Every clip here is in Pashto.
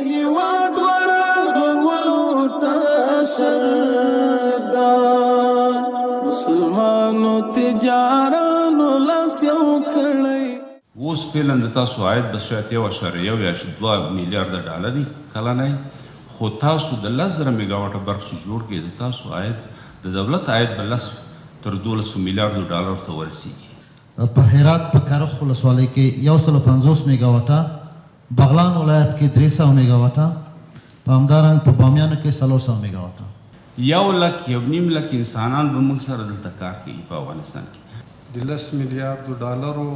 هیواد ورغولو تشدا مسلمانو تجارانو لاس یو کړی. اوس فعلا د تاسو عاید به شاید 1.2 میلیارده ډالري کلنی، خو تاسو د 10,000 میګاواټه برق چې جوړ کړئ د تاسو عاید د دولت عاید به 10 تر 12 میلیارډو ډالرو ته ورسیږي. په هرات په کرخ ولسوالۍ کې 150 میګاواټه، بغلان ولایت کې 300 میګاواټه، په همدارنګ په بامیانو کې 400 میګاواټه. 1.5 لک انسانان به موږ سره دلته کار کوي په افغانستان کې. د 10 میلیارډو ډالرو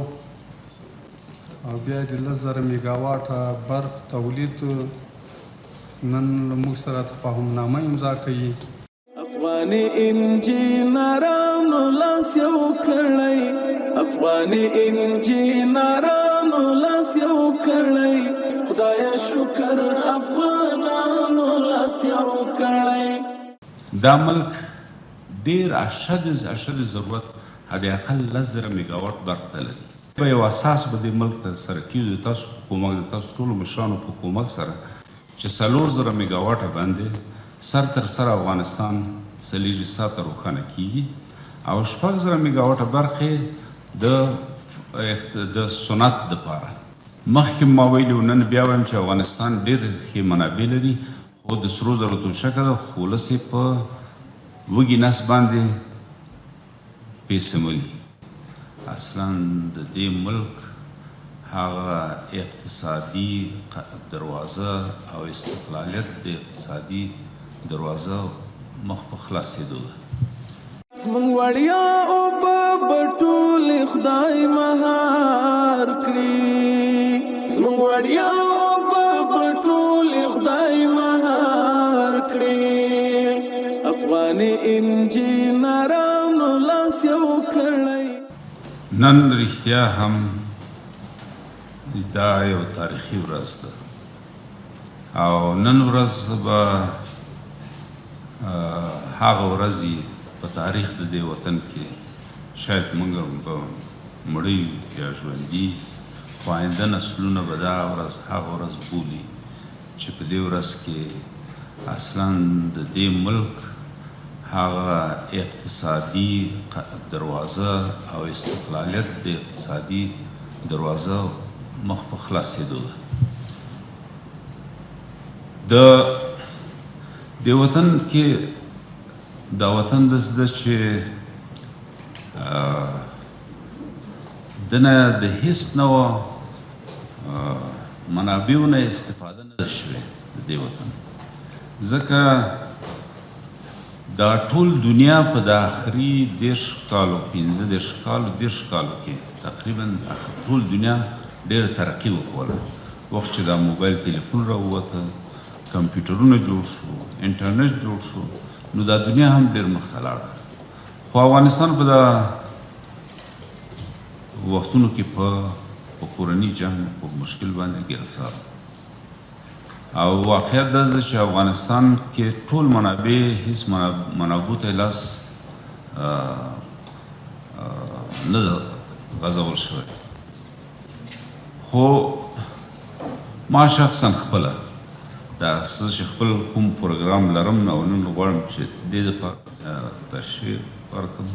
او بیا د 10,000 میګاواټه برق تولید نن موږ سره تفاهمنامه امضا کوي. افغاني انجینرانو لاس یو کړی، افغاني انجینرانو لاس یو کړی، خدای شکر افغانانو لاس یو کړی. دا ملک ډیر اشد ضرورت حد اقل 10,000 میګاواټ برق ته لري. په یو اساس به دې ملک ته سره کېږي د تاسو په کومک، د تاسو ټولو مشرانو په کومک سره چې 4,000 میګاواټه باندې سر تر سر افغانستان سلیجي ساته روښانه کیږي او 6,000 میګاواټه برق د صنعت دپاره. مخکې ما ویلي نن بیا وایم چې افغانستان ډېر ښې منابع لري، خو د سرو زرو توشکه ده، خو ولس یې په وږي نس باندې پیسملي. اصلا د دې ملک هغه اقتصادي دروازه او استقلالیت د اقتصادي دروازه مخ په خلاصېدو ده. زمونږ وړیا اوبه به ټولې خدای مهار کړي، زمونږ وړیا اوبه به ټولې خدای مهار کړي. افغاني انجینرانو لاس یو کړی. نن رښتیا هم دا یو تاریخي ورځ ده او نن ورځ به هغه ورځ په تاریخ د دې وطن کې شاید موږ به مړه یو یا ژوندي، خو آینده نسلونه به دا ورځ هغه ورځ بولي چې په دې ورځ کې اصلا د دې ملک هغه اقتصادي دروازه او استقلالیت د اقتصادي دروازه مخ په خلاصېدو ده. د دې وطن کې دا وطن داسې ده چې دنه د هیڅ نوع منابعو نه استفاده نه ده شوې د دې وطن، ځکه دا ټول دنیا په د آخري 10 کالو 15 کالو کې تقریبا ټول دنیا ډېره ترقي وکړله. وخت چې دا موبایل تلیفون راووته، کمپیوټرونه جوړ شو، انټرنیټ جوړ شو، نو دا دنیا هم ډېر مخته لاړه. خو افغانستان په دا وختونو کې په کورني جنګ په مشکل باندې ګرفتار او واقعیت دا ده چې افغانستان کې ټول منابع هیڅ منابعو ته لاس نه غځول شوی. خو ما شخصا خپله دا چې خپل کوم پروګرام لرم او نن غواړم چې دې دپاره تشریح ورکړم.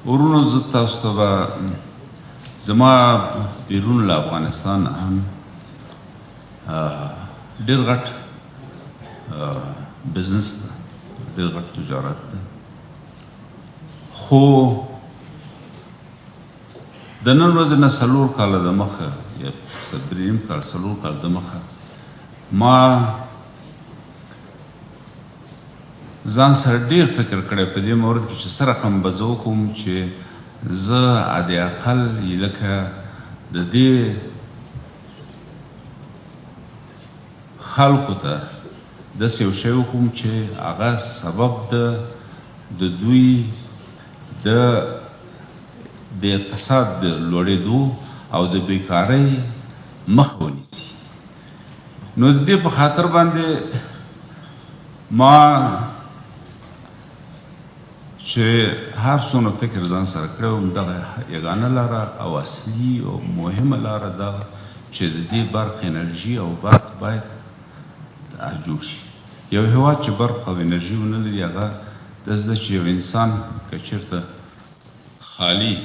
ورونو زه تاسو ته به زما بیرون له افغانستان هم ډېر غټ بزنس ده، ډېر غټ تجارت ده، خو د نن ورځې نه 4 کاله د مخه یا 3 کال 4 کال د مخه ما ځان سره ډېر فکر کړی په دې مورد کې چې څه رقم به زه وکړم چې زه حد اقل لکه د دې خلکو ته داسې یو شی وکړم چې هغه سبب د دوی د اقتصاد د لوړېدو او د بیکارۍ مخه ونیسي. نو د دې په خاطر باندې ما چې هر څومره فکر ځان سره کړی وم دغه یګانه لاره او اصلي او مهمه لاره دا چې د دې برق انرژي او برق باید جوړ شي. یو هیواد چې برق او انرژي ونه لري هغه داسې ده چې یو انسان که چېرته خالي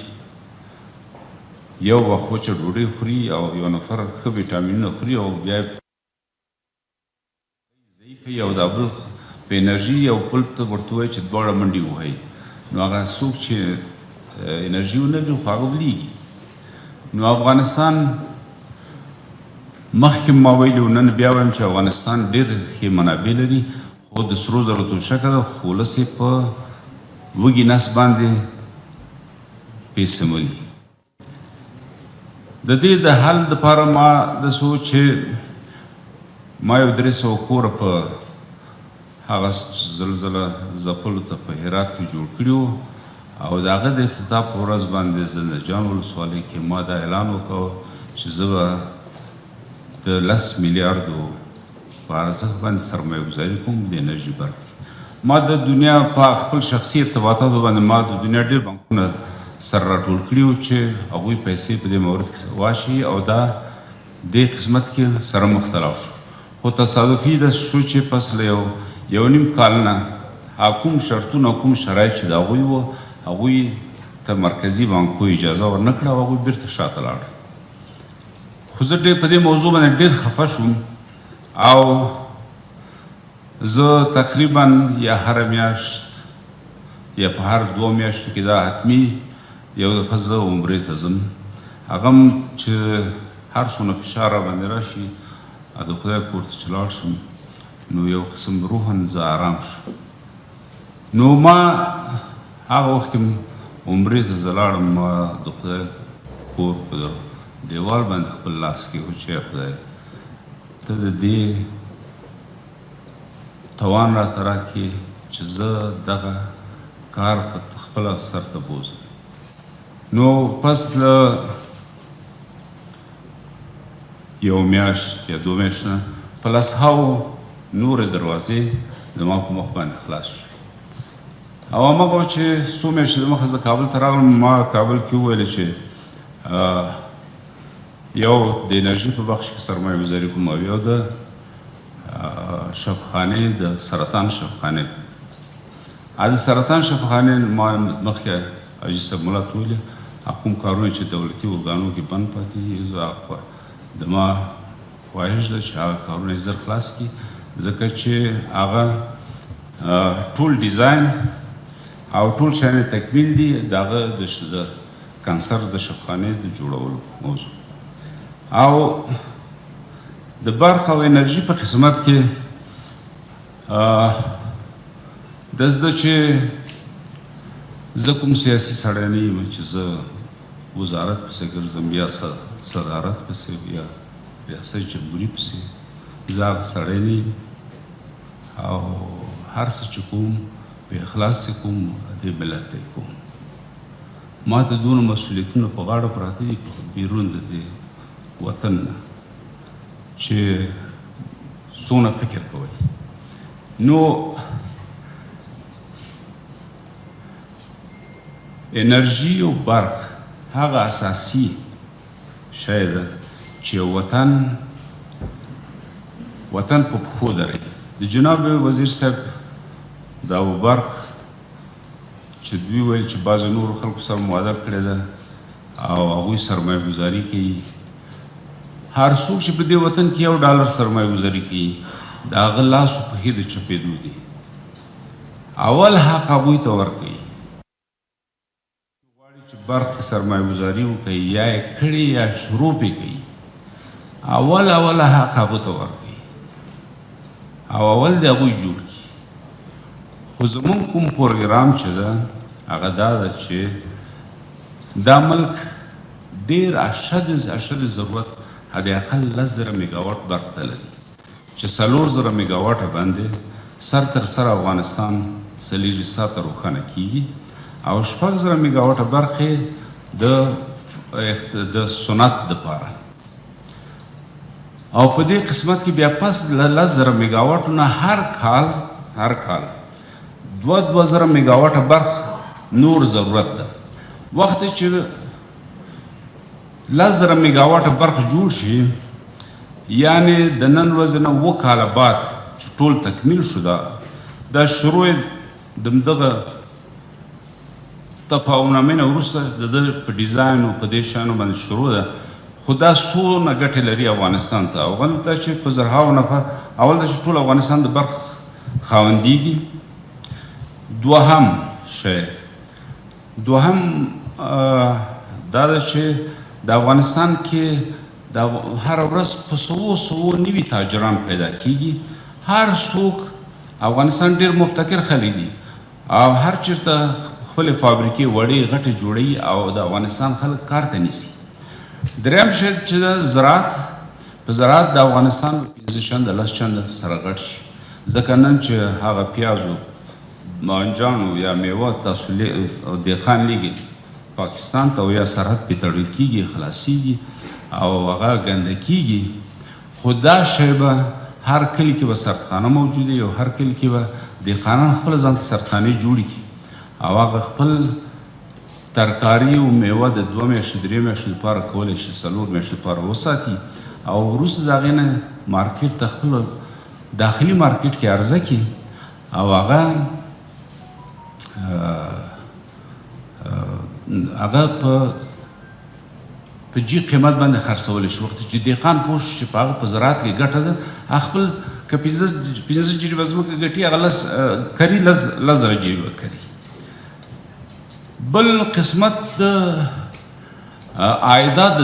یو وخت وچه ډوډۍ خوري او یو نفر ښه ویټامینونه خوري او بیا ضعیف وي او دا بل په انرژي یو بل ته ورته وایي چې دواړه منډې وهئ نو هغه څوک چې انرژي ونه لري خو هغه ولیږي. نو افغانستان مخکې ما ویلي و نن بیا وایم چې افغانستان ډېر ښې منابع لري خو د سرو زرو توشکه ده خو ولس یې په وږي نس باندې پیسملي. د دې د حل دپاره ما داسې و چې ما یو 300 کوره په هغه زلزله ځپلو ته په هرات کې جوړ کړي وو او د هغه د افتتاح په ورځ باندې زنده جان ولسوالۍ کې ما دا اعلان وکړ چې زه به د 10 میلیاردو په ارزښت باندې سرمایه ګزاري کوم د انرژي برق کې. ما د دنیا په خپل شخصي ارتباطاتو باندې ما د دنیا ډېر بانکونه سره راټول کړي وو چې هغوی پیسې په دې مورد کې واشي او دا دې قسمت کې سره مختلف شو. خو تصادفي داسې شو چې پس له یو نیم کال نه کوم شرطونه او کوم شرایط چې د هغوی وو هغوی ته مرکزي بانکو اجازه ورنه کړه او هغوی بیرته شاته لاړل. خو زه ډېر په دې موضوع باندې ډېر خفه شوم او زه تقریبا یا هره میاشت یا په هر 2 میاشتو کې دا حتمي یو دفعه زه عمرې ته ځم. هغه هم چې هر څومره فشار راباندې راشي د خدای کور ته چې لاړ شم نو یو قسم روحاً زه آرام شم. نو ما هغه وخت کې عمرې ته زه لاړم ما د خدای کور په دیوال باندې خپل لاس کې و چې خدای ته د دې توان راته راکړي چې زه دغه کار په خپله سرته بوځم. نو پس له یو میاشت یا 2 میاشت نه په 10,000 نورې دروازې زما په مخ باندې خلاص شوې او هماغه و چې څو میاشتې دمخه زه کابل ته راغلم ما کابل کې وویل چې یو د انرژي په بخش کې سرمایه ګزاري کوم او یو د شفاخانې د سرطان شفاخانې. د سرطان شفاخانې ما مخکې حاجي صاحب ملا ته ویلي کوم کارونه چې دولتي ارګانو کې بند پاتې دي زه د ما خواهش ده چې هغه کارونه زر خلاص کړي ځکه چې هغه ټول ډیزاین او ټول شیان تکمیل دي د هغه د کانسر د شفاخانې د جوړولو موضوع. او د برق او انرژي په قسمت کې داسې ده چې زه کوم سیاسي سړی نه یم چې زه وزارت پسې ګرځم یا صدارت پسې یا ریاست جمهوري پسې زه هغه سړی نه یم او هر څه چې کوم په اخلاص یې کوم دې ملت ته یې کوم. ما ته دونه مسؤلیتونه په غاړه پراته دي بیرون د دې وطن نه چې څونه فکر کوئ. نو انرژي او برق هغه اساسي شی ده چې وطن په پښو دري. د جناب وزیر صاحب دا برق چې دوی ویل چې بعضې نورو خلکو سره موعده کړې ده او هغوی سرمایه ګزاري کوي. هر څوک چې په دې وطن کې $1 سرمایه ګزاري کوي د هغه لاس او پښې د چپېدو دي. اول حق هغوی ته ورکوي غواړي چې برق سرمایه ګزاري وکړي یا یې کړي یا شروع پې کوي اول حق هغو ته ورکوي او اول د هغوی جوړ کړي. خو زمونږ کوم پروګرام چې ده هغه دا ده چې دا ملک ډېر اشد ضرورت حد اقل 10,000 میګاوټ برق ته لري چې 4,000 میګاوټه باندې سر تر سر افغانستان سلیجي ساته روښانه کیږي او 6,000 میګاوټه برق د صنعت دپاره او په دې قسمت کې بیا پس 10,000 میګاوټ نه هر کال 2,000 میګاوټه برق نور ضرورت ده. وخت چې 10,000 میګاوټه برق جوړ شي یعنی د نن ورځې نه 2 کاله بعد چې ټول تکمیل شو دا شروع د دغه تفاهمنامې نه وروسته د ده په ډیزاین او په دې شیانو باندې شروع ده خو دا څونه ګټې لري افغانستان ته اول دا چې په زرهاو نفر اول دا چې ټول افغانستان د برق خاوندېږي دوهم دا ده چې د افغانستان کې هر ورځ په سوو نوي تاجران پیدا کیږي هر څوک افغانستان ډېر مبتکر خلک دي او هر چېرته خپلې فابریکې وړې غټې جوړوي او د افغانستان خلک کار ته نیسي دریم شی چې د زراعت په زراعت د افغانستان په 15 چنده 10 چنده سره غټ شي ځکه نن چې هغه پیازو مانجانو یا میوه تاسو دهقان لیږي پاکستان ته یا سرحد پې تړل کېږي خلاصېږي او هغه ګنده کېږي خو دا شی به هر کلي کې به سردخانه موجوده وي او هر کلي کې به دهقانان خپله ځان ته سردخانې جوړې کړي او هغه خپل ترکاري او میوه د 2 میاشتې 3 میاشتې لپاره کولی شي 4 میاشتې لپاره وساتي او وروسته د هغې نه مارکیټ ته خپل داخلي مارکیټ کې عرضه کړي او هغه په جي قیمت باندې خرڅولی شي وخت چې دهقان پوه شي چې په هغه په زراعت کې ګټه ده خپل که 15 جریبه ځمکه ګټي هغه کري 10 جریبه کري بل قسمت د عایدات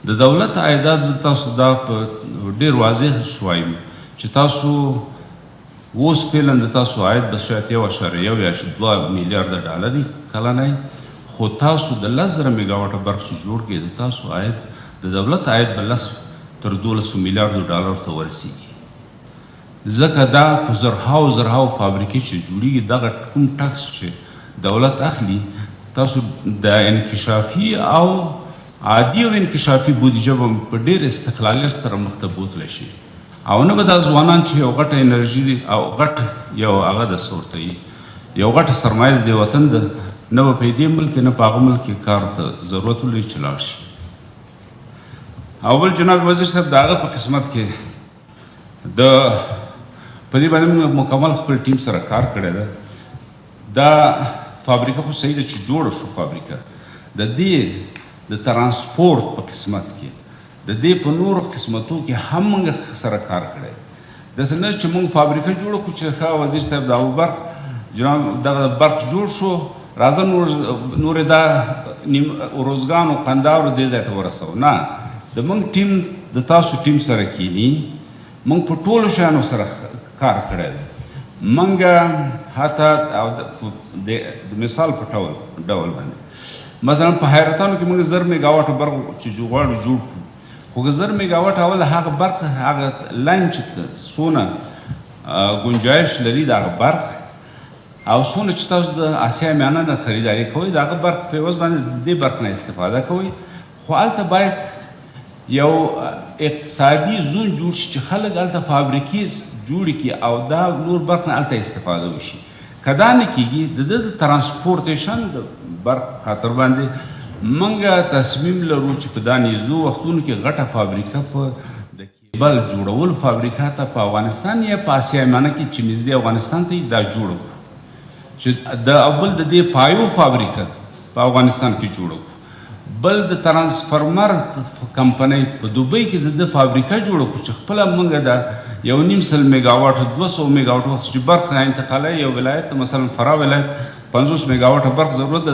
د دولت عایدات زه تاسو دا په ډېر واضح شوایم چې تاسو اوس فعلا د تاسو عاید به شاید 1.1 یا 2 میلیارده ډالري کلنی خو تاسو د 10,000 میګاواټه برق چې جوړ کړئ د تاسو عاید د دولت عاید به 10 تر 12 میلیارده ډالر ته ورسیږي ځکه دا په زرهاو فابریکې چې جوړیږي دغه کوم ټکس چې دولت اخلي تاسو د انکشافي او عادي او انکشافي بودیجه به په ډېر استقلالیت سره مخ ته بوتلی شي او نه به دا ځوانان چې یو غټه انرژي دي او غټ یو هغه د صورته یو غټه سرمایه د وطن ده نه به په دې ملک نه په هغه ملک کې کار ته ضرورت ولري چې لاړ شي اول جناب وزیر صاحب د هغه په قسمت کې په دې باندې موږ مکمل خپل ټیم سره کار کړی ده دا فابریکه خو صحیح ده چې جوړه شو فابریکه د دې د ترانسپورت په قسمت کې د دې په نورو قسمتو کې هم موږ سره کار کړی داسې نه چې موږ فابریکه جوړه کړو چې ښه وزیر صاحب دا برق جناب دغه برق جوړ شو راځه نور دا روزګان او قندهار دې ځای ته ورسوو نه د موږ ټیم د تاسو ټیم سره کینی موږ په ټولو شیانو سره کار کړی دی موږ حتی د مثال په ډول باندې مثلا په حیرتانو کې موږ 1000 میګاواټه برق چې غواړو جوړ کړو خو 1000 میګاواټه اول هغه برق هغه لاین چې څونه گنجایش لري د هغه برق او څونه چې تاسو د اسیا میانه نه خریداري کوئ د هغه برق په عوض باندې د دې برق نه استفاده کوئ خو هلته باید یو اقتصادي زون جوړ شي چې خلک هلته فابریکې جوړې کړي او دا نور برق نه هلته استفاده وشي که دا نه کېږي د ده د ترانسپورټیشن د برق خاطر باندې موږ تصمیم لرو چې په دا نږدې وختونو کې غټه فابریکه په د کیبل جوړول فابریکه ته په افغانستان یا په اسیا میانه کې چې نږدې افغانستان ته دا جوړه کړو چې د اول د دې پایو فابریکه په افغانستان کې جوړه کړو بل د ترانسفرمر کمپنۍ په دوبۍ کې د فابریکه جوړه کړو چې خپله موږ د 1.5 میګاواټ 200 میګاواټ وخت چې برق نه انتقالوي یو ولایت مثلا فراه ولایت 50 میګاواټه برق ضرورت ده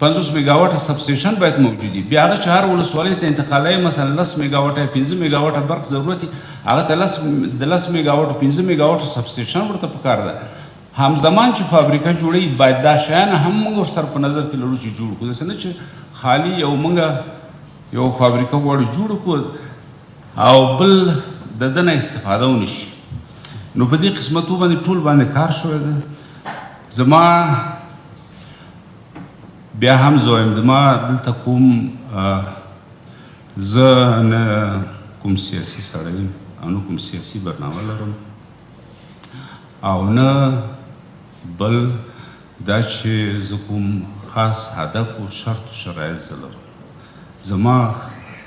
50 میګاواټه سبسټیشن باید موجود وي بیا هغه چې هر ولسوالۍ ته انتقالوي مثلا 10 میګاواټه 15 میګاواټه برق ضرورت وي هغه ته 10 میګاواټه 15 میګاواټه سبسټیشن ورته پکار ده همزمان چې فابریکه جوړوي باید دا شیان هم موږ ورسره په نظر کې لرو چې جوړ کړو داسې نه چې خالي موږ یو فابریکه غواړو جوړ کړو او بل د ده نه استفاده ونه شي نو په دې قسمتو باندې ټول باندې کار شوی ده زما بیا هم زه وایم زما دلته زه نه کوم سیاسي سړی یم او نه کوم سیاسي برنامه لرم او نه بل دا چې زه کوم خاص هدف و شرط و شرایط زه لرم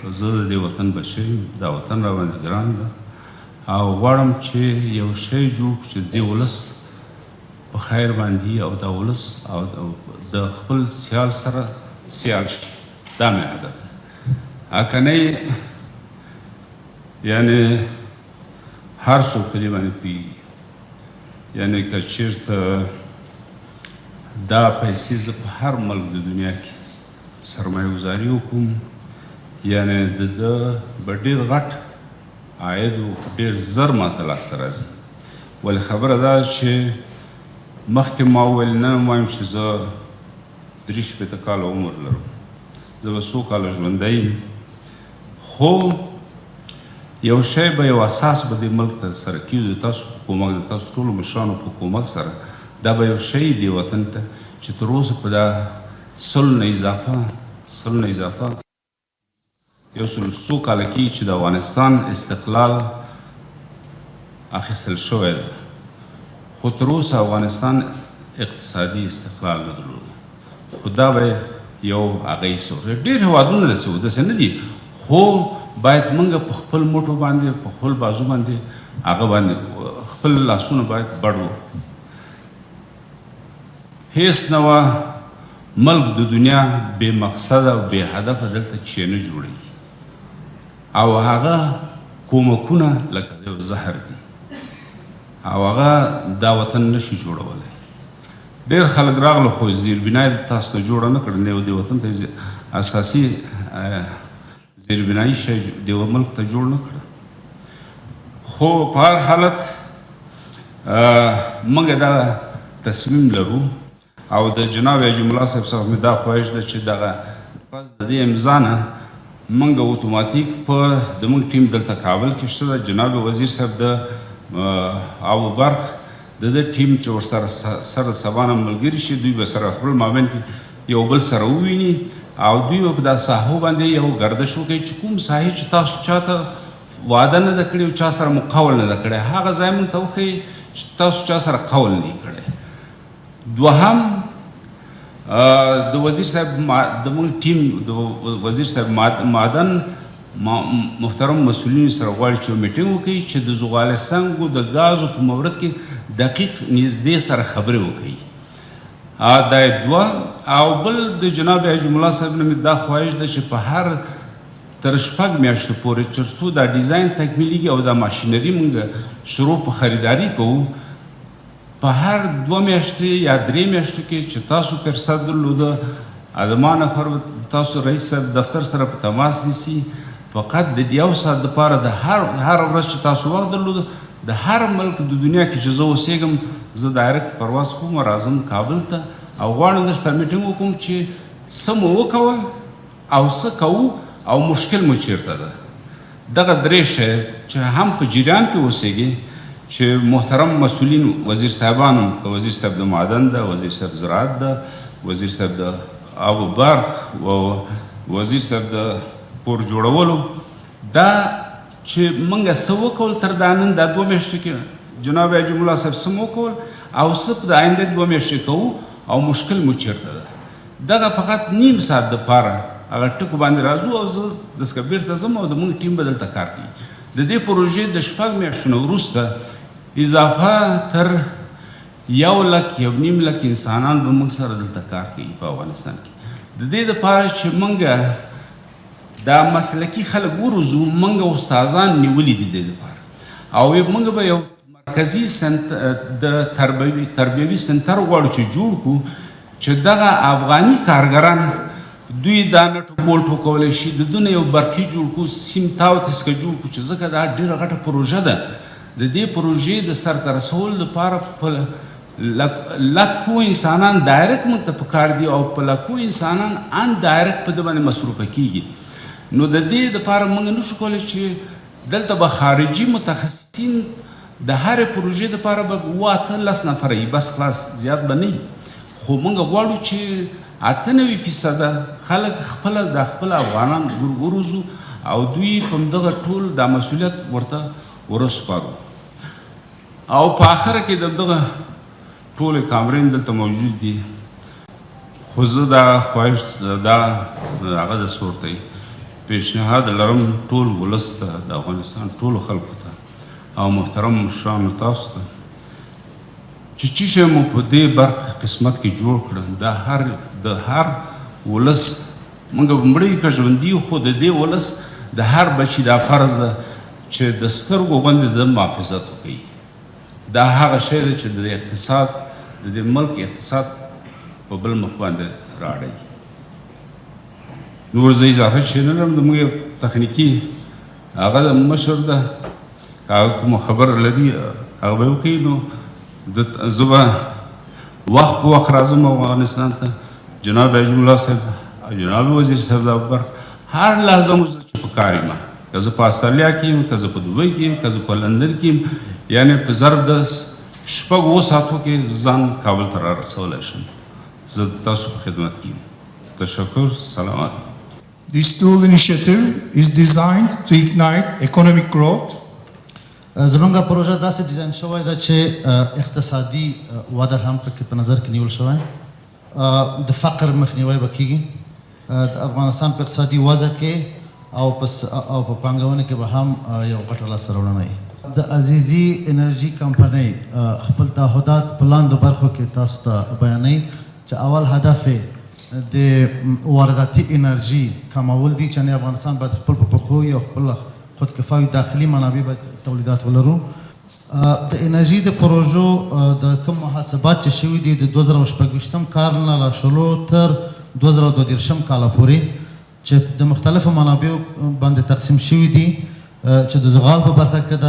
زه د دې وطن بچی یم دا وطن راباندې ګران ده او غواړم چې یو شی جوړ کړو چې د ولس په خیر باندې او د ولس او د خپل سیال سره سیال شي. دا مې هدف ده. کنی یعنی هر څوک په دې باندې پوهېږي، یعنی که چېرته دا پیسې زه په هر ملک د دنیا کې سرمایه ګزاري وکړم، یعنی د ده به ډېر غټ عاید و ډېر زر ماته لاسته راځي. ولې خبره دا چې مخکې ما وویل نه وایم چې زه 63 کاله عمر لرم، زه به 100 کاله ژوندی یم، خو یو شی به یو اساس به دې ملک ته سره کېږو د تاسو په کومک، د تاسو ټولو مشرانو په کومک سره دا به یو شی دی وطن ته چې تر اوسه په دا 100 نه اضافه 100 کاله کېږي چې د افغانستان استقلال اخیستل شوی ده، خو تر اوسه افغانستان اقتصادي استقلال نه درلوده. خو دا به یو هغه یې ډېر هېوادونه داسې وو، داسې نه دي، خو باید موږ په خپل موټو باندې په خپل بازو باندې هغه باندې خپل لاسونه باید بډ وو. هیڅ نوع ملک د دنیا بې مقصده او بې هدفه دلته چې نه جوړوي، او هغه کومکونه لکه یو زهر دي، او هغه دا وطن نشي جوړولی. ډېر خلک راغله خو زیربنای تاسو ته جوړه نه کړه، نه دې وطن ته اساسي زیربنایي شی دې ملک ته جوړ نه کړه. خو په هر حالت موږ دا تصمیم لرو، او د جناب حاجي ملا صاحب څخه مې دا خواهش ده چې دغه پس د دې امضا نه موږ اتوماتیک په د موږ ټیم دلته کابل کې شته، جناب وزیر صاحب د او برخ د دې ټیم چې ورسره سبا نه ملګري شي، دوی به سره خپل مابین کې یو بل سره وویني، او دوی به په دا ساحو باندې یو گردش وکړي چې کوم ساحې چې تاسو چاته وعده نه ده کړې او چا سره مو قول نه ده کړی، هغه ځای موږ ته وښیي چې تاسو چا سره قول نه یې کړی. دوهم د وزیر صاحب د موږ ټیم د وزیر صاحب معدن محترم مسؤلینو سره غواړي چې میټینګ وکړي چې د زغال سنګو د غازو په مورد کې دقیق نږدې سره خبرې وکړي. دا دوه. او بل د جناب حاجي ملا صاحب نه مې دا خواهش ده چې په هر تر 6 میاشتو پورې تر څو دا ډیزاین تکمیلیږي او دا ماشینري موږ شروع په خریداري کوو، په هر 2 میاشتې یا 3 میاشتو کې چې تاسو فرصت درلوده ادما نفر تاسو رئیس صاحب دفتر سره په تماس نیسي، فقط د یو ساعت دپاره د هر ورځ چې تاسو وخت درلوده د هر ملک د دنیا کې چې زه اوسېږم زه ډایرکټ پرواز کوم او راځم کابل ته، او غواړم در سره میټینګ وکړم چې څه مو وکول او څه کوو او مشکل مو چیرته ده. دغه درې شی چې هم په جریان کې اوسېږي چې محترم مسؤلین وزیر صاحبانو، که وزیر صاحب د معدن ده، وزیر صاحب زراعت ده، وزیر صاحب د آب و برق و وزیر صاحب د کور جوړولو، دا چې موږ څه وکول تر دا نن دا 2 میاشتو کې جناب حاجي ملا صاحب څه مو وکول او څه په د آینده 2 میاشتې کوو او مشکل مو چیرته ده. دغه فقط نیم ساعت دپاره هغه ټکو باندې راځو او زه دسکه بیرته ځم او د موږ ټیم به دلته کار کوي. د دې پروژې د 6 میاشتو نه وروسته اضافه تر 1.5 انسانان به موږ سره دلته کار کوي په افغانستان کې. د دې دپاره چې موږ دا مسلکي خلک وروزو، موږ استادان نیولي دي د دې دپاره، او موږ به یو مرکزي د تربیوي سنټر غواړو چې جوړ کړو چې دغه افغاني کارګران دوی دا نه ټوپول ټوکولی شي، د دونه یو برقي جوړ کړو، سیم تاو تسکه جوړ کړو، چې ځکه دا ډېره غټه پروژه ده. د دې پروژې د سرته رسولو لپاره په لکو انسانان ډایرکټ موږ ته پکار دي او په لکو انسانان ان ډایرکټ په ده باندې مصروفه کیږي. نو د دې دپاره موږ نشو کولی چې دلته به خارجي متخصصین د هرې پروژې دپاره به 8-10 نفره وي، بس خلاص زیات به نه وي. خو موږ غواړو چې 98% خلک خپله د خپل افغانان وروزو او دوی په همدغه ټول دا مسؤلیت ورته ورسپارو. او په آخره کې دغه ټولې کامرین دلته موجود دي، خو زه دا خواهش دا هغه د صورتۍ پیشنهاد لرم ټول ولس ته، د افغانستان ټولو خلکو ته او محترم مشرانو تاسو ته چې څه شی مو په دې برق قسمت کې جوړ کړل د هر ولس موږ مړی که ژوندي خو د دې ولس د هر بچي دا فرض ده چې د سترګو غوندې د محافظت وکړي. دا هغه شی دی چې د اقتصاد د دې ملک اقتصاد په بل مخ باندې راړی. نور زه اضافه شی نه لرم. زموږ یو تخنیکي هغه د مشر ده، که هغه کومه خبره لري هغه به وکړي. نو زه به وخت په وخت راځم افغانستان ته. جناب عجم الله صاحب او جناب وزیر صاحب د برق هر لحظه مو زه چې په کار یم، که زه په استرالیا کې یم، که زه په دوبۍ کې یم، که زه په لندن کې یم، یعنې په ظرف د 6 ساعتو کې ځان کابل ته را رسولی شم. زه تاسو په خدمت کې یم. تشکر. سلامات. This dual initiative is designed to ignite economic growth. زمونږ پروژه داسې ډیزاین شوی ده چې اقتصادي وده هم پکې په نظر کې نیول شوی، د فقر مخنیوی به کېږي، د افغانستان په اقتصادي وضع کې او په پانګونې کې به هم یو غټه لاسته راوړنه وي. د عزیزي انرژي کمپنۍ خپل تعهدات په لاندو برخو کې تاسو ته بیانوي چې اول هدف د وارداتي انرژي کمول دي، چې افغانستان باید خپل په پښو یو خپل خودکفاوي داخلي منابع باید تولیدات ولرو. د انرژي د پروژو د کوم محاسبات چې شوي دي د 2026 کال نه را شروع تر 2022 کال پورې چې د مختلفو منابعو باندې تقسیم شوي دي، چې د زغال په برخه کې د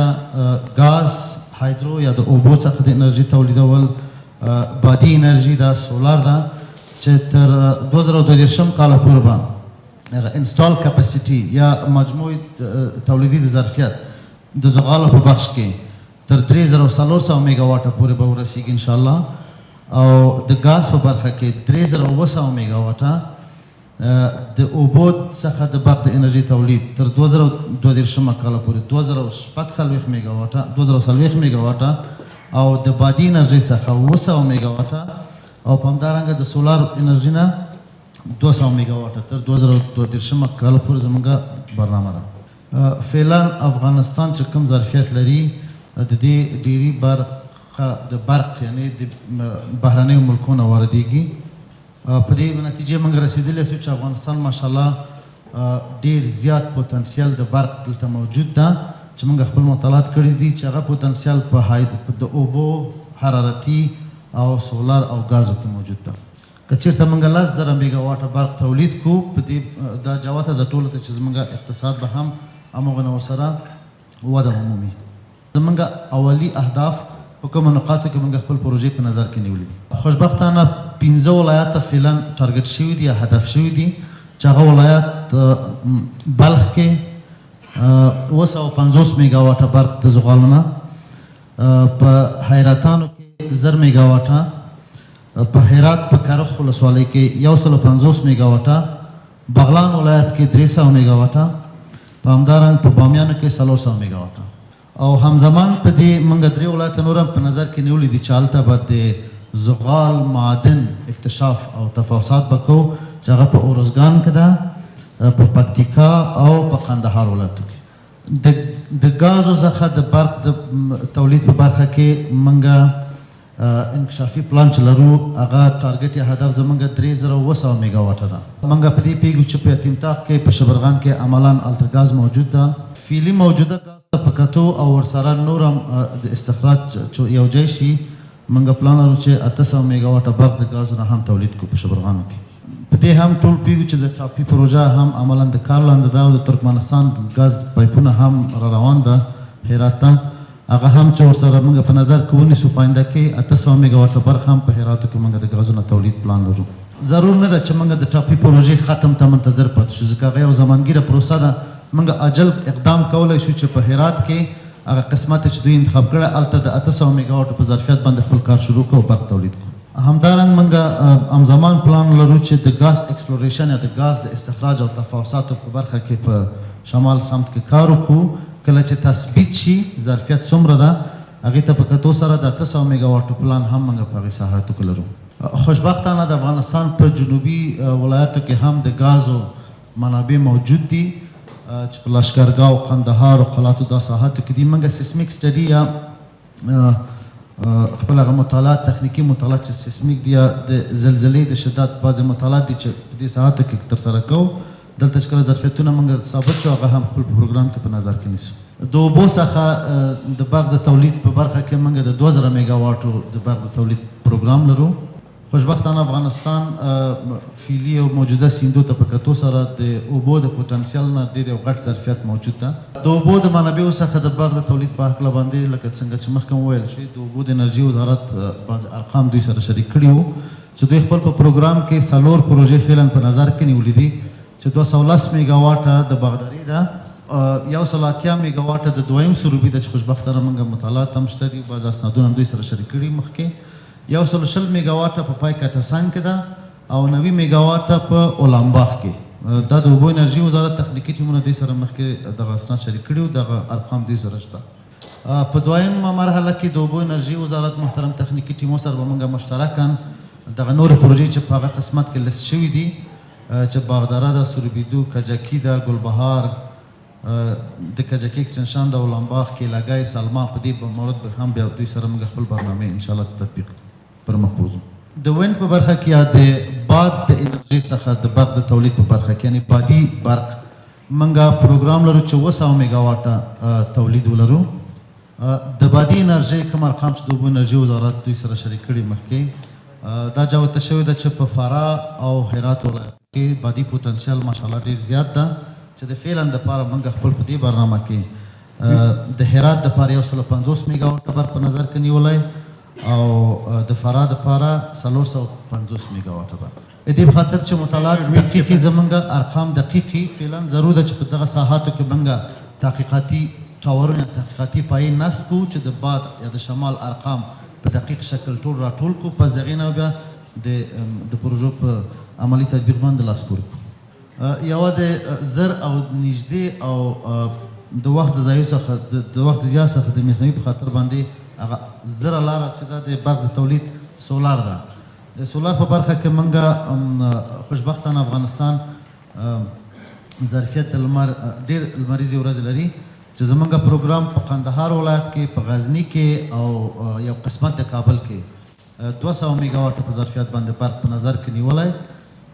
ګاز، هایدرو یا د اوبو څخه د انرژي تولیدول، بادي انرژي دا سولار ده، چې تر 2022 کال پورې به انسټال کپاسټي یا مجموعي تولیدي د ظرفیت د زغالو په بخش کې تر 3400 میگا واټه پورې به ورسیږي ان شاء الله، او د ګاز په برخه کې 3200 میگا واټه، د اوبو څخه د برق د انرژي تولید تر 2022 کال پورې 2040 میگا واټه 2040 میگا واټه، او د بادي انرژي څخه 900 میگا واټه، او په همدارنګه د سولار انرژي نه 200 میگا واټه تر 2022 کال پورې زموږه برنامه ده. فعلا افغانستان چې کوم ظرفیت لري د دې ډیری برخه د برق یعنی د بهرنیو ملکونو واردېږي. په دې نتیجې موږ رسېدلی سو چې افغانستان ماشاءالله ډیر زیات پوتنسیال د برق دلته موجود ده، چې موږ خپل مطالعات کړي دي چې هغه پوتنسیال په د اوبو، حرارتي او سولار او ګازو کې موجود ده. که چېرته موږ 10,000 میگا واټه برق تولید کړو، په دې دا جوته د ټولو ته چې زموږ اقتصاد به هم همغه ورسره وده ومومي. زموږ اولي اهداف په کومو نقاطو کې موږ خپل پروژې په نظر کې نیولي دي. خوشبختانه 15 ولایاته فعلا ټارګټ شوي دي یا هدف شوي دي، چې هغه ولایت بلخ کې 250 میگا واټه برق د زغالونه، په حیرتانو کې 1000 میگا واټه، په هرات په کرخ ولسوالۍ کې 150 میگا واټه، بغلان ولایت کې 300 میگا واټه، په همدارنګ په بامیانو کې 400 میگا واټه، او همزمان په دې موږ 3 ولایت نور هم په نظر کې نیولي دي چې هلته به د زغال معدن اکتشاف او تفحصات به کوو، چې هغه په اورزګان کې ده، په پکتیکا او په قندهار ولایتو کې. د ګازو څخه د برق د تولید په برخه کې موږ انکشافي پلان چې لرو، هغه ټارګټ یا هدف زموږ 3200 میگا واټه ده. موږ په دې پیږو چې په یتیم طاق کې په شبرغان کې عملاً هلته ګاز موجود ده. فعلي موجوده ګاز ته په کتو او ورسره نور هم د استخراج یو ځای شي، موږ پلان لرو چې 800 میگا واټه برق د ګازو نه هم تولید کړو په شبرغانو کې. په دې هم ټول پیږو چې د ټاپي پروژه هم عملاً د کار لاندې ده، او د ترکمنستان ګاز پایپونه هم را روان ده هرات ته، هغه هم چې ورسره موږ په نظر کې ونیسو په آینده کې 800 میگا واټه برق هم په هراتو کې موږ د ګازونو تولید پلان لرو. ضرور نه ده چې موږ د ټاپي پروژې ختم ته منتظر پاتې شو، ځکه هغه یو زمانګیره پروسه ده. موږ عاجل اقدام کولی شو چې په هرات کې هغه قسمت چې دوی انتخاب کړی هلته د 800 میگا واټو په ظرفیت باندې خپل کار شروع کړو او برق تولید کړو. همدارنګ موږ همزمان پلان لرو چې د ګاز ایکسپلوریشن یا د ګاز د استخراج او تفاوضاتو په برخه کې په شمال سمت کې کار وکړو. کله چې تثبیت شي ظرفیت څومره ده، هغې ته په کتو سره د 800 میگا واټو پلان هم موږ په هغې ساحاتو کې لرو. خوشبختانه د افغانستان په جنوبي ولایاتو کې هم د ګازو منابع موجود دي، چې په لشکرګاه او قندهار او قلاتو دا ساحاتو کې دي موږ سیسمیک سټډي یا خپل هغه مطالعات تخنیکي مطالعات چې سیسمیک دي یا د زلزلې د شدت بعضې مطالعات دي چې په دې ساحاتو کې ترسره کوو دلته چې کله ظرفیتونه موږ ثابت شو هغه هم خپل په پروګرام کې په نظر کې نیسو د اوبو څخه د برق د تولید په برخه کې موږ د 2000 میگا واټو د برق د تولید پروګرام لرو خوشبختانه افغانستان فعلي او موجوده سیندو ته په کتو سره د اوبو د پوتنسیال نه ډېر یو غټ ظرفیت موجود ده د اوبو د منابعو څخه د برق د تولید په هکله باندې لکه څنګه چې مخکې وویل شوي د اوبو د انرژي وزارت بعض ارقام دوی سره شریک کړي وو چې دوی خپل په پروګرام کې 4 پروژې فعلا په نظر کې نیولي دي چې 210 میگا واټه د باغداري ده 180 میگا واټه د دویم سروبي ده چې خوشبختانه موږ مطالعات هم شته دي بعض اسنادونه هم دوی سره شریک کړي مخکې 120 میگا واټه په پای کټسان کې ده او 90 میگا واټه په اولانباغ کې دا د اوبو انرژي وزارت تخنیکي ټیمونه دوی سره مخکې دغه اسناد شریک کړي وو دغه ارقام دوی سره شته په دویم مرحله کې د اوبو انرژي وزارت محترم تخنیکي ټیمو سره به موږ مشترکاً دغه نورې پروژې چې په هغه قسمت کې لیست شوي دي چې باغداره ده سروبیدو کجکي ده ګلبهار د کجکي اکستنشن د اولانباغ کې لګای سلما په دې مورد به هم بیا دوی سره موږ خپل برنامه انشاءالله تطبیق پر مخ بوځو د وینډ په برخه کې یا د باد د انرژي څخه د برق د تولید په برخه کې یعنې بادي برق موږ پروګرام لرو چې 200 میگا واټه تولید ولرو د بادي انرژي کوم ارقام چې د اوبو انرژي وزارت دوی سره شریک کړي مخکې دا جوته شوې ده چې په فراه او هرات ولایت کې بادي پوتنسیال ماشاءالله ډېر زیات ده چې د فعلا دپاره موږ خپل په دې برنامه کې د هرات دپاره 150 میگا واټه برق په نظر کې نیولی او د فراه دپاره 450 میگا واټه برق دې په خاطر چې مطالعات تحقیقي زموږ ارقام دقیقي فعلا ضرور ده چې په دغه ساحاتو کې موږ تحقیقاتي ټاورونه تحقیقاتي پایې نصب کړو چې د باد یا د شمال ارقام په دقیق شکل ټول راټول کړو پس د هغې نه بیا د پروژو په عملي تطبیق باندې لاس پورې کړو یوه د زر او نږدې او د وخت د ضایع څخه د وخت زیات څخه د مخنیوي په خاطر باندې هغه زره لاره چې ده د برق د تولید سولار ده د سولار په برخه کې موږ خوشبختانه افغانستان ظرفیت د لمر ډېر لمریزې ورځې لري چې زمونږ پروګرام په قندهار ولایت کې په غزني کې او یو قسمت د کابل کې 200 میگا واټ په ظرفیت باندې برق په نظر کې نیولی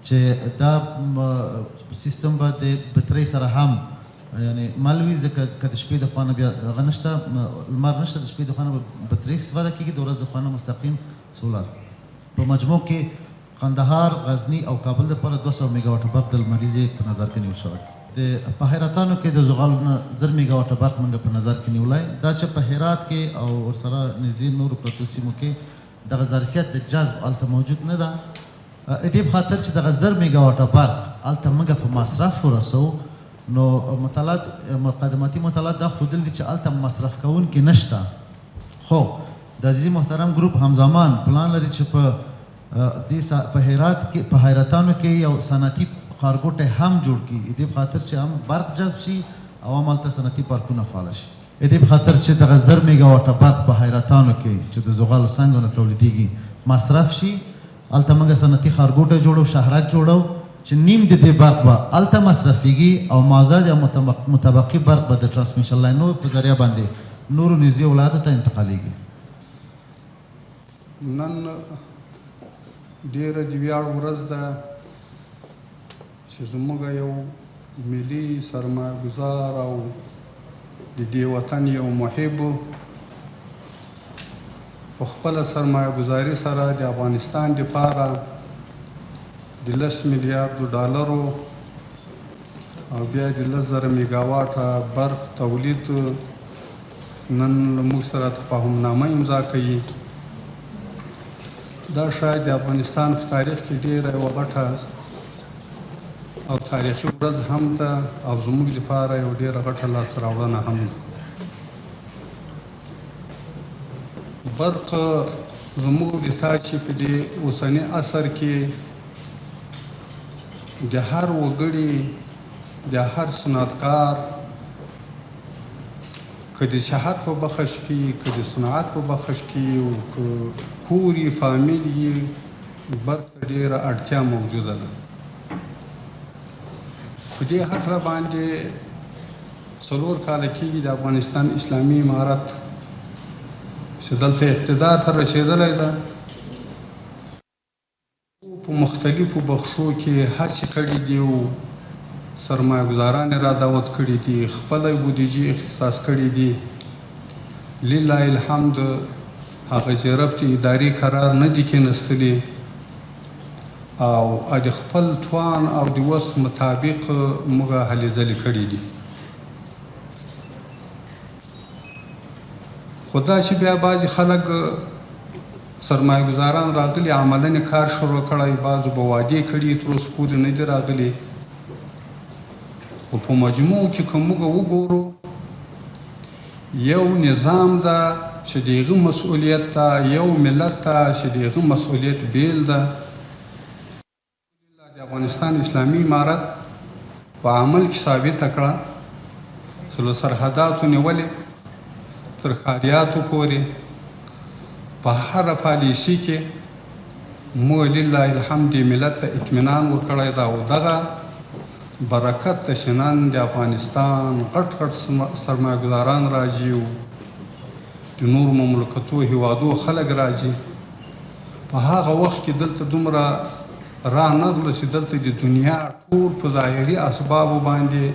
چې دا سیستم به د بطرۍ سره هم یعنی مالوي ځکه که د شپې د خوا نه بیا هغه نشته لمر نشته د شپې د خوا نه به بطرۍ استفاده کېږي د ورځ د خوا نه مستقیم سولار په مجموع کې قندهار غزني او کابل دپاره 200 میگا واټ برق د لمریزې په نظر کې نیول شوی په حیرتانو کې د زغالو نه 1000 میگا واټ برق موږ په نظر کې نیولی دا چې په هرات کې او ورسره نږدې نورو پرتو سیمو کې دغه ظرفیت د جذب هلته موجود نه ده دې په خاطر چې دغه 1000 میگا واټ برق هلته موږ په مصرف ورسوو نو مقدماتي مطالعات دا ښودلي دي چې هلته مصرف کوونکي نشته خو د عزیزي محترم ګروپ همزمان پلان لري چې په هرات کې په حیرتانو کې یو صنعتي ښارګوټی هم جوړ کړي دې په خاطر چې هم برق جذب شي او هم هلته صنعتي پارکونه فعاله شي دې په خاطر چې دغه 1000 میگا واټ برق په حیرتانو کې چې د زغالو څنګه نه تولیدېږي مصرف شي هلته موږ صنعتي ښارګوټی جوړو شهرک جوړو چې نیم د دې برق به هلته مصرفېږي او مازاد یا مطابقي برق به د ټرانسمیشن لاینونو په ذریعه باندې نورو نږدې ولایتو ته انتقالېږي نن ډېره د ویاړ ورځ ده چې زموږ یو ملي سرمایه ګزار او د دې وطن یو محب په خپله سرمایه ګزاري سره د افغانستان دپاره د 10 میلیارډو ډالرو او بیا د 10,000 میگا واټه برق تولید نن له موږ سره تفاهمنامه امضا کوي دا شاید د افغانستان په تاریخ کې ډېره یوه غټه او تاریخي ورځ هم ده او زموږ لپاره یو ډېره غټه لاسته راوړنه هم ده برق زموږ لتا چې په دې اوسني عصر کې د هر وګړي د هر صنعتکار که د صحت په بخش کې که د صنعت په بخش کې او که کور یې فامیل یې برق ته ډېره اړتیا موجوده ده په دې هکله باندې 4 کاله کېږي د افغانستان اسلامي امارت چې دلته اقتدار ته رسېدلی ده. په مختلفو بخشو کې هڅې کړي دي او سرمایه ګزاران را دعوت کړي دي، خپله بودیجې اختصاص کړي دي. لله الحمد هغه چې ربط اداري قرار نه دي کېنستلي او د خپل توان او د وس مطابق موږ هلې ځلې کړي دي. خو دا چې بیا بعضې خلک سرمایه ګزاران راغلي عملاً کار شروع کړی، بعضو به وعدې کړي تر اوسه پورې نه دي راغلي. خو په مجموع کې که موږ وګورو یو نظام ده چې د هغه مسؤلیت ده، یو ملت ده چې د هغه مسؤلیت بیل ده. د افغانستان اسلامي امارت په عمل کې ثابته کړه چې له سرحداتو نیولې تر ښاریاتو پورې په هره پالیسي کې موږ لله الحمد ملت ته اطمینان ورکړی ده او دغه برکت د شنن د افغانستان غټ غټ سرمایه ګزاران راځي او د نورو مملکتو هیوادو خلک راځي. په هغه وخت کې دلته دومره رانغله چې دلته د دنیا ټول په ظاهري اسبابو باندې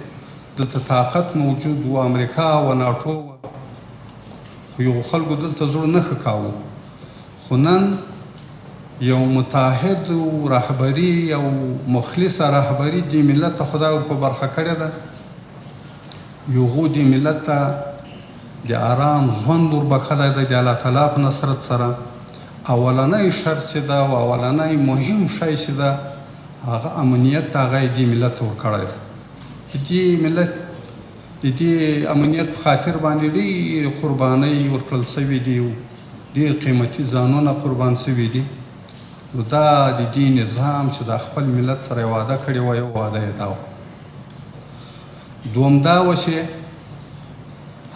دلته طاقت موجود و، امریکا و ناټو و، خو یو خلکو دلته زړه نه ښه کاوه. خو نن یو متحد رهبري او مخلصه رهبري د ملت ته خدای په برخه کړې ده. یو د ملت ته د آرام ژوند وربخلی ده د الله تعالی په نصرت سره. اولنی شرط چې ده او اولنی مهم شی چې ده هغه امنیت هغه یې دې ملت ته ورکړی ده. د دې ملت د دې امنیت په خاطر باندې ډېرې قربانۍ ورکړل سوي دي او ډېر قیمتي ځانونه قربان سوي دي. نو دا د دې نظام چې د خپل ملت سره وعده کړې وه، یو وعده یې دا وه. دوم دا وه چې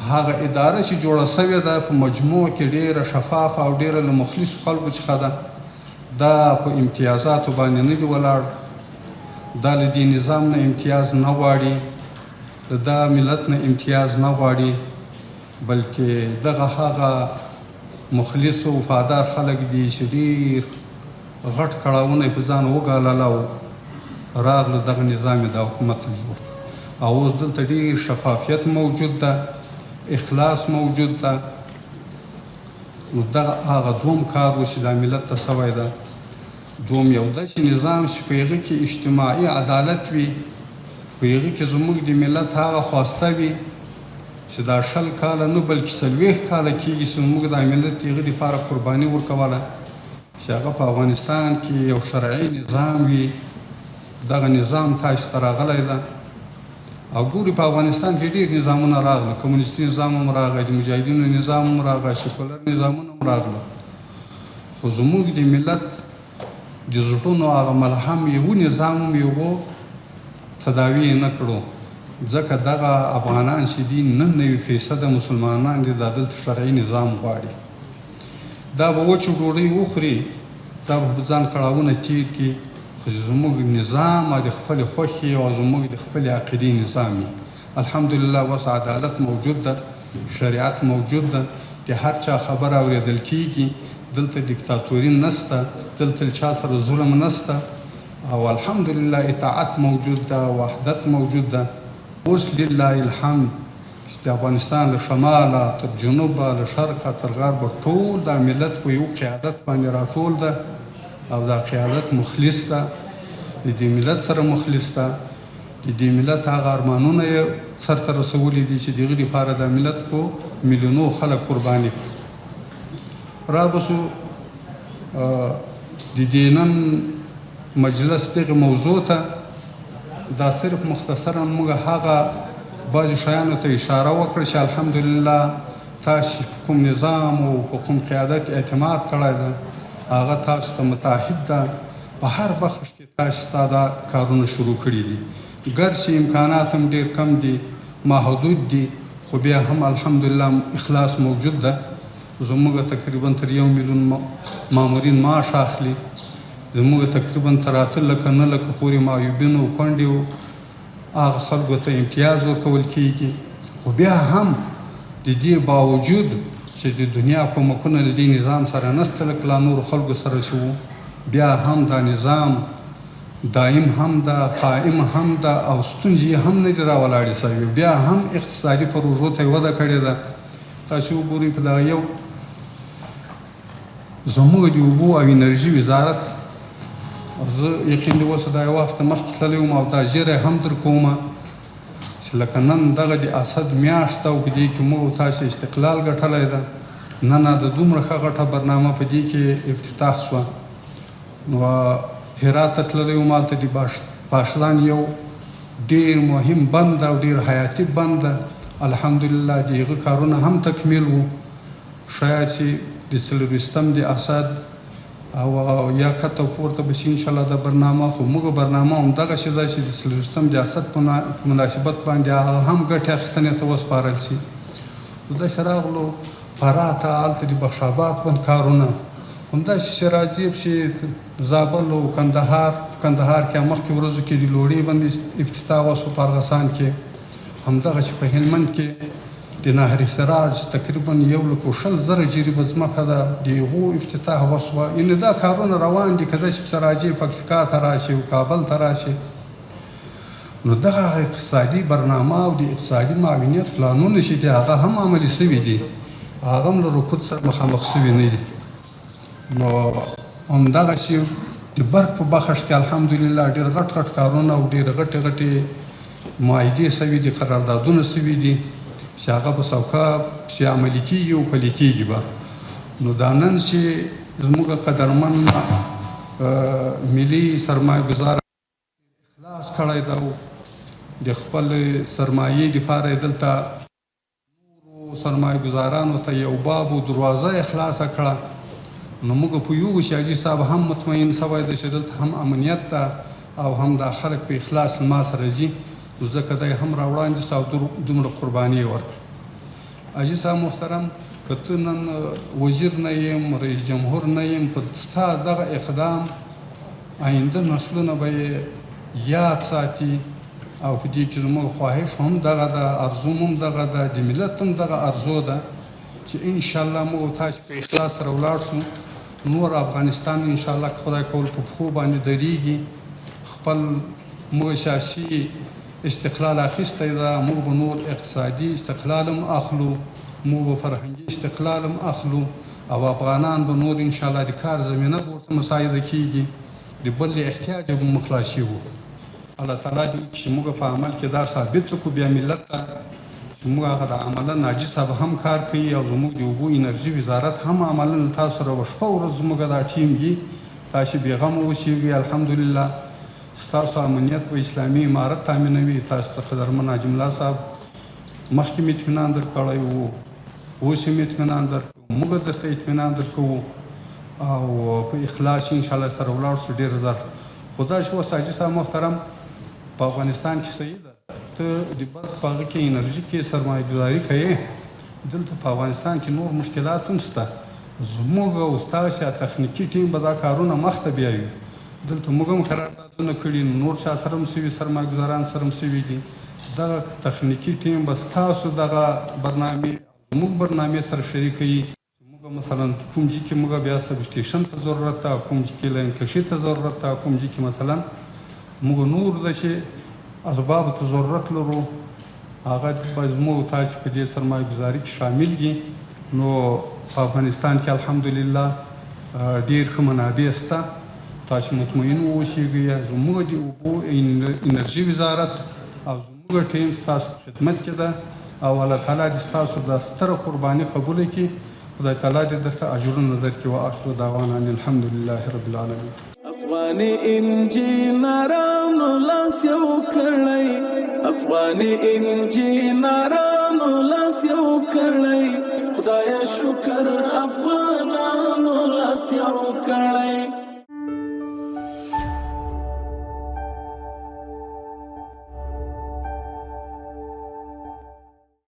هغه اداره چې جوړه سوې ده په مجموع کې ډېره شفافه او ډېره له مخلصو خلکو څخه ده. دا په امتیازاتو باندې نه دي ولاړ، دا له دې نظام نه امتیاز نه غواړي، له دا ملت نه امتیاز نه غواړي، بلکې دغه هغه مخلص او وفادار خلک دي چې ډېر غټ کړاوونه په ځان وګالله او راغله دغه نظام د حکومت جوړ کړ. او اوس دلته ډېر شفافیت موجود ده، اخلاص موجود ده. نو دغه هغه دوم کار و چې دا ملت ته سوی ده. دوم یو داسې نظام چې په هغه کې اجتماعي عدالت وي، په هغه کې زموږ د ملت هغه خواسته وي چې دا 20 کاله نه بلکې 40 کاله کېږي چې موږ د ملت د هغه دپاره قرباني ورکوله چې هغه په افغانستان کې یو شرعي نظام وي. دغه نظام تاسو ته راغلی ده او ګوري په افغانستان کې ډېر نظامونه راغله، کمونیستي نظام هم راغی، د مجاهدینو نظام هم راغی، سیکولر نظامونه هم راغله. خو زموږ د ملت د زړونو هغه ملهم یو نظام هم یو تداوی نه کړو، ځکه دغه افغانان چې دي 99% مسلمانان دي دا دلته شرعي نظام غواړي. دا به وچو ډوډۍ وخوري، دا به ځان کړاوونه تیر کړي، خو زموږ نظام د خپلې خوښې او زموږ د خپلې عقیدې نظام وي. الحمدلله اوس عدالت موجود ده، شریعت موجود ده، د هر چا خبره اورېدل کېږي، دلته دیکتاتوري نسته، دلته چا سره ظلم نسته او الحمدلله اطاعت موجود ده، وحدت موجود ده. اوس لله الحمد چې د افغانستان له شماله تر جنوبه، له شرقه تر غربه ټول دا ملت په یو قیادت باندې راټول ده او دا قیادت مخلص ده، د دې ملت سره مخلص ده، د دې ملت هغه ارمانونه یې سرته رسولي دي چې د هغې دپاره دا ملت په میلیونو خلک قرباني کړي. رابسو د دې نن مجلس دغه موضوع ته دا صرف مختصرا موږ هغه بعضې شیانو ته اشاره وکړه چې الحمدلله تاسو په کوم نظام او په کوم قیادت اعتماد کړی ده هغه تاسو ته متحد ده. په هر بخش کې تاسو ته دا کارونه شروع کړي دي، ګرچې امکانات هم ډېر کم دي، محدود دي، خو بیا هم الحمدلله اخلاص موجود ده. زموږ تقریبا تر 1 میلیون مامورین معاش اخلي، زموږ تقریبا تر 8 لکه 9 لکه پورې معیوبین او کونډې هغه خلکو ته امتیاز ورکول کېږي خو بیا هم د دې باوجود چې د دنیا کومکونه له دې نظام سره نسته لکه لا نورو خلکو سره چې وو، بیا هم دا نظام دایم هم ده، قائم هم ده او ستونزې هم نه دي راولاړې سوي. بیا هم اقتصادي پروژو ته یې وده کړې ده. تاسو وګورئ په دغه یو زموږ د اوبو او انرژي وزارت، زه یقین دی اوس دا یو هفته مخکې تللی وم او دا ژیره هم در کومه چې لکه نن دغه د اسد میاشت او په دې کې موږ تاسو استقلال ګټلی ده. نن د دومره ښه غټه برنامه په دې کې افتتاح شوه. نو هرات ته تللی وم، هلته د باشلان یو ډېر مهم بند او ډېر حیاتي بند ده. الحمدلله د هغه کارونه هم تکمیل وو. شاید چې د 40 د اسد او یا کته پورته به شي انشاءالله د برنامه. خو موږ برنامه همدغه شی ده چې د 40 د اسد په مناسبت باندې هغه هم ګټې اخیستنې ته وسپارل شي. نو داسې راغلو فراه ته، هلته د بخشاباد باندې کارونه، همداسې شیرازي چې زابل او کندهار کې مخکې ورځو کې د لوړې باندې افتتاح وشو، په ارغسان کې همدغه چې په هلمند کې د نهر سراج تقریبا 1,20,000 جریبه ځمکه ده، د هغو افتتاح وشوه. یعنې دا کارونه روان دي. که داسې پسې راځي پکتیکا ته راشي او کابل ته راشي، نو دغه اقتصادي برنامه او د اقتصادي معاونیت پلانونه چې دي هغه هم عملي سوي دي، هغه هم له رکود سره مخامخ سوي نه دي. نو همدغسې د برق په بخش کې الحمدلله ډېر غټ کارونه او ډېر غټې معاهدې سوي دي، قراردادونه سوي دي چې هغه به سوکه چې عملي کېږي او پلي کېږي به. نو دا نن چې زموږ قدرمن ملي سرمایه ګزار اخلاص کړی ده او د خپل سرمایې دپاره یې دلته نورو سرمایه ګزارانو ته یو باب او دروازه یې خلاصه کړه. نو موږ پوهیږو چې حاجي صاحب هم مطمئن سوی دی چې دلته هم امنیت ده او هم دا خلک په اخلاص له ما سره ځي. نو ځکه دی هم راوړاندې سه او دومره قرباني یې ورکړه. حاجي صاحب محترم، که ته نن وزیر نه یم، رئیس جمهور نه یم، خو ستا دغه اقدام آینده نسلونه به یې یاد ساتي او په دې کې زموږ خواهش هم دغه ده، ارزو هم دغه ده، د ملت هم دغه ارزو ده چې انشاءالله موږ تاسو په اخلاص سره ولاړ شو. نور افغانستان انشاءالله که خدای کول په پښو باندې درېږي، خپل موږ سیاسي استقلال اخیستی ده، موږ به نور اقتصادي استقلال هم اخلو، موږ به فرهنګي استقلال هم اخلو او افغانان به نور انشاءالله د کار زمینه به ورته مساعده کېږي، د بل احتیاج به موږ خلاص شو. الله تعالی دې وکړي چې موږ په عمل کې دا ثابت کړو بیا ملت ته چې موږ هغه د عملا حاجي صاحب هم کار کوي او زموږ د اوبو انرژي وزارت هم عملا تاسو سره یوه شپه ورځ زموږ دا ټیم وي. تاسو بېغمه اوسېږئ. الحمدلله ستاسو امنیت په اسلامي امارت تامینوي. تاسو ته قدرمن حاجي ملا صاحب مخکې مې اطمینان درکړی و، اوس یې مې اطمینان درکړو، موږ درته اطمینان درکوو او په اخلاص انشاءالله سره ولاړ شو ډېر زر. خو دا چې اوس حاجي صاحب محترم په افغانستان کې صحیح ده، ته د برق په هغه کې انرژي کې سرمایه ګزاري کوې، دلته په افغانستان کې نور مشکلات هم شته. زموږ او ستاسو تخنیکي ټیم به دا کارونه مخته بیایي. دلته موږ هم قراردادونه کړي، نور چا سره هم سوي، سرمایه ګزاران سره هم سوي دي. دغه تخنیکي ټیم به ستاسو دغه برنامې زموږ برنامې سره شریکوي. موږ مثلا کوم ځای کې موږ بیا سب سټیشن ته ضرورت ده، کوم ځای کې لاین کشي ته ضرورت ده، کوم ځای کې مثلا موږ نور د شي اسبابو ته ضرورت لرو، هغه به زموږ تاسو په دې سرمایه ګزاري کې شامل وي. نو په افغانستان کې الحمدلله ډېر ښه منابع شته. تاسو مطمئن اوسئ. زموږ د اوبو انرژي وزارت او زموږ ټیم ستاسو په خدمت کې ده او الله تعالی دې ستاسو دا ستره قرباني قبوله کړي. خدای تعالی دې درته اجرونه درکړي. واخر دعوانا ان الحمد لله رب العالمین. افغاني انجینرانو لاس یو کړی، افغاني انجینرانو لاس یو کړی، خدای شکر افغانانو لاس یو کړی.